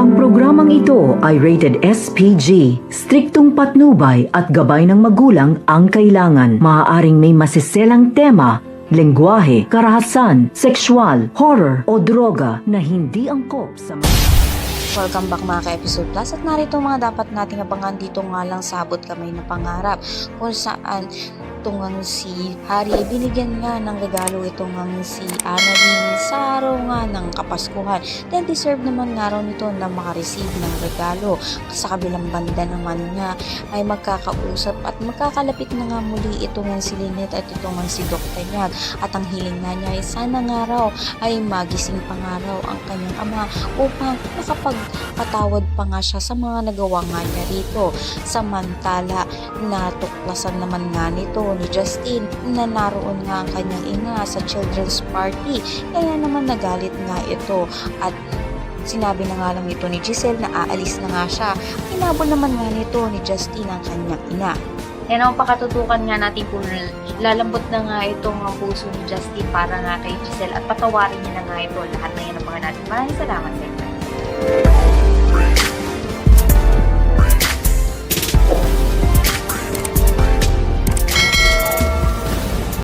Ang programang ito ay rated SPG. Striktong patnubay at gabay ng magulang ang kailangan. Maaaring may masiselang tema, lengguwahe, karahasan, sexual, horror o droga na hindi angkop sa Welcome back mga ka-episode plus at narito mga dapat nating abangan dito nga lang sa Abot Kamay na Pangarap kung saan itong si Harry ay binigyan nga ng regalo itong si Annalyn sa araw nga ng Kapaskuhan. Then deserve naman nga raw nito na makareceive ng regalo. Sa kabilang banda naman nga ay magkakausap at magkakalapit na nga muli itong si Lynette at itong si Doc Tanyag. At ang hiling nga niya ay sana nga raw ay magising pa nga raw ang kanyang ama upang makapagpatawad pa nga siya sa mga nagawa nga niya rito. Samantala, natuklasan naman nga nito ni Justin na naroon nga ang kanyang ina sa children's party. Kaya naman nagalit nga ito at sinabi na nga lang ito ni Giselle na aalis na nga siya. Inabol naman nga nito ni Justin ang kanyang ina. Yan ang pakatutukan nga natin kung lalambot na nga itong puso ni Justin para nga kay Giselle at patawarin niya na nga ito. Lahat na yan ang mga natin. Maraming salamat.